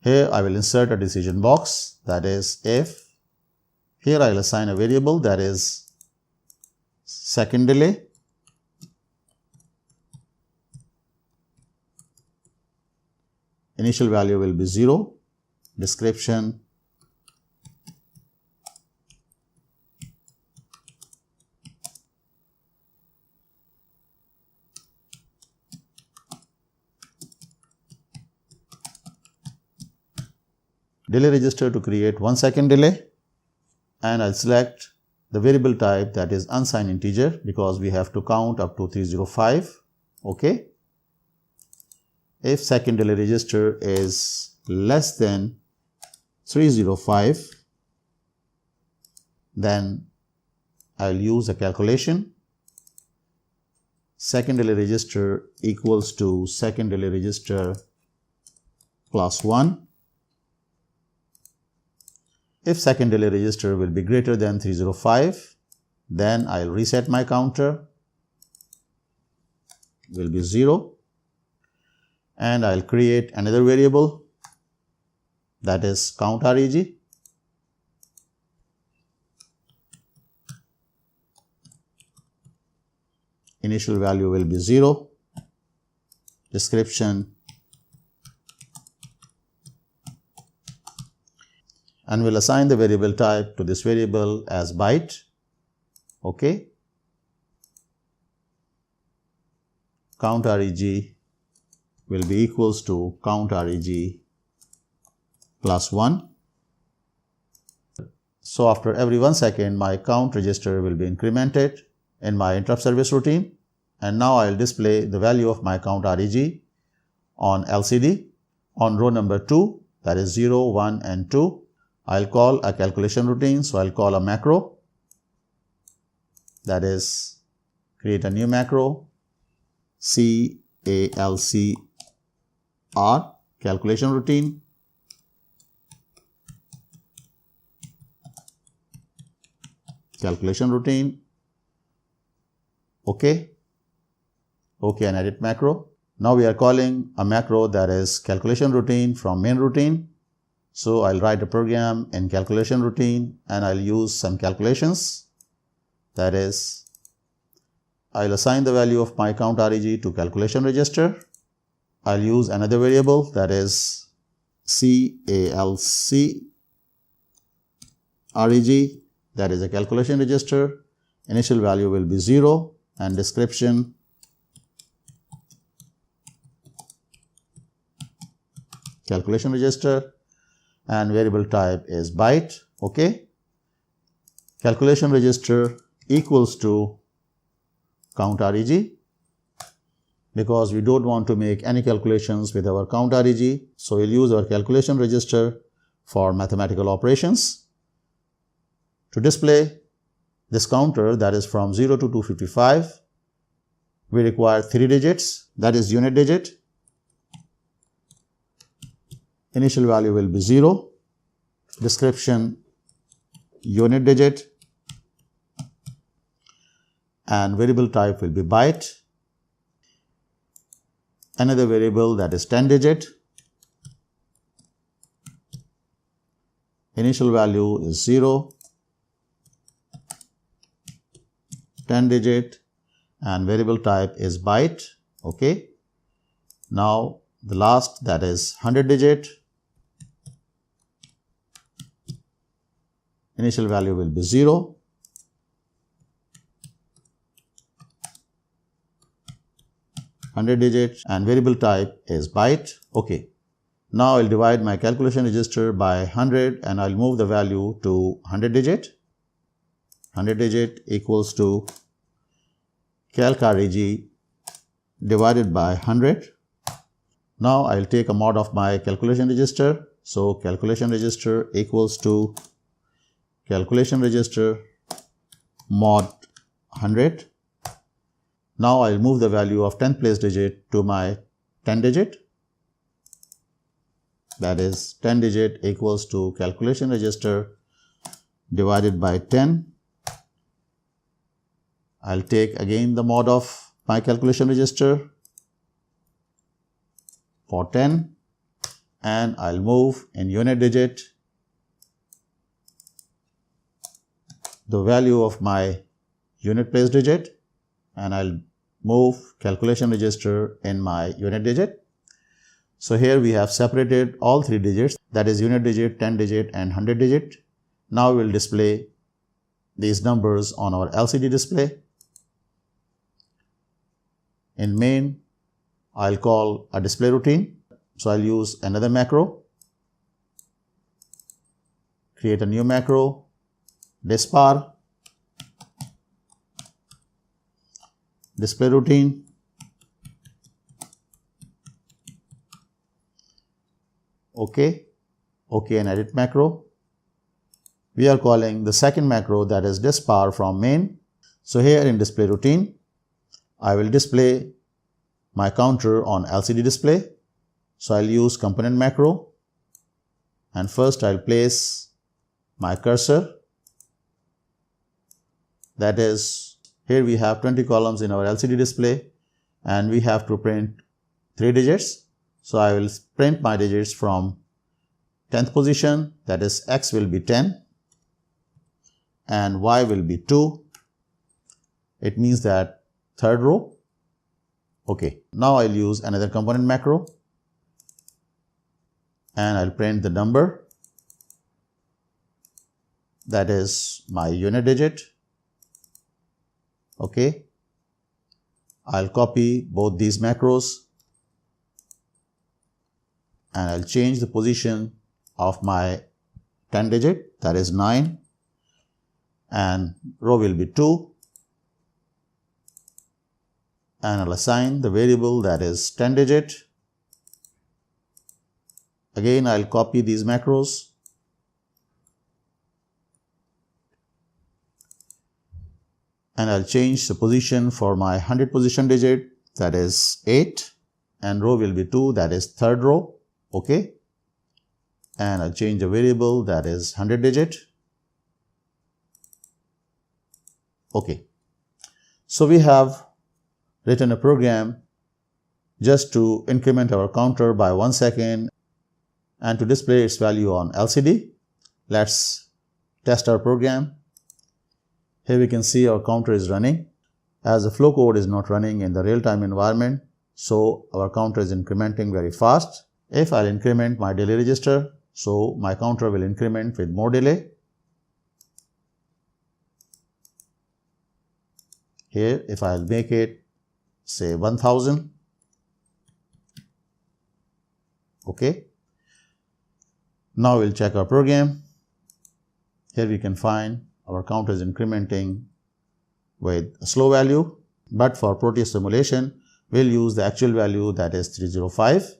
Here I will insert a decision box, that is if. Here I will assign a variable, that is second delay. Initial value will be 0. Description. Delay register to create 1 second delay, and I'll select the variable type, that is unsigned integer, because we have to count up to 305. Okay. If second delay register is less than 305, then I'll use a calculation. Second delay register equals to second delay register plus 1. If second delay register will be greater than 305, then I'll reset my counter, will be 0, and I'll create another variable, that is count reg. Initial value will be 0. Description. And we'll assign the variable type to this variable as byte. Okay. Count reg will be equals to count reg plus 1. So after every 1 second, my count register will be incremented in my interrupt service routine. And now I'll display the value of my count reg on LCD on row number 2, that is 0, 1 and 2. I'll call a calculation routine, so I'll call a macro, that is create a new macro, CALCR, calculation routine. Calculation routine. Okay. Okay, and edit macro. Now we are calling a macro, that is calculation routine, from main routine. So I'll write a program in calculation routine and I'll use some calculations. That is, I'll assign the value of my count reg to calculation register. I'll use another variable, that is CALC reg, that is a calculation register. Initial value will be 0, and description. Calculation register, and variable type is byte. Okay. Calculation register equals to count reg, because we don't want to make any calculations with our count reg. So we'll use our calculation register for mathematical operations. To display this counter, that is from 0 to 255, we require 3 digits, that is unit digit. Initial value will be 0. Description, unit digit, and variable type will be byte. Another variable, that is 10 digit. Initial value is 0. 10 digit, and variable type is byte. Okay. Now the last, that is 100 digit. Initial value will be 0. 100 digit, and variable type is byte. Okay. Now I'll divide my calculation register by 100 and I'll move the value to 100 digit. 100 digit equals to calc reg divided by 100. Now I'll take a mod of my calculation register. So calculation register equals to calculation register mod 100. Now I'll move the value of 10th place digit to my 10 digit. That is 10 digit equals to calculation register divided by 10. I'll take again the mod of my calculation register for 10. and I'll move in unit digit the value of my unit place digit, and I'll move calculation register in my unit digit. So here we have separated all three digits, that is unit digit, 10 digit and 100 digit. Now we'll display these numbers on our LCD display. In main, I'll call a display routine. So I'll use another macro, create a new macro, dispar, display routine, OK and edit macro. We are calling the second macro, that is dispar, from main. So here in display routine, I will display my counter on LCD display. So I'll use component macro, and first I'll place my cursor. That is, here we have 20 columns in our LCD display and we have to print 3 digits. So I will print my digits from 10th position, that is X will be 10 and Y will be 2. It means that third row. Okay, now I'll use another component macro and I'll print the number, that is my unit digit. Okay, I'll copy both these macros and I'll change the position of my 10 digit, that is 9, and row will be 2, and I'll assign the variable, that is 10 digit. Again, I'll copy these macros and I'll change the position for my 100 position digit, that is 8, and row will be 2, that is third row. Okay, and I'll change the variable, that is 100 digit. Okay, so we have written a program just to increment our counter by 1 second and to display its value on LCD. Let's test our program. Here we can see our counter is running. As the Flowcode is not running in the real-time environment, so our counter is incrementing very fast. If I'll increment my delay register, so my counter will increment with more delay. Here, if I'll make it say 1000, okay. Now we'll check our program. Here we can find our counter is incrementing with a slow value, but for Proteus simulation, we'll use the actual value, that is 305.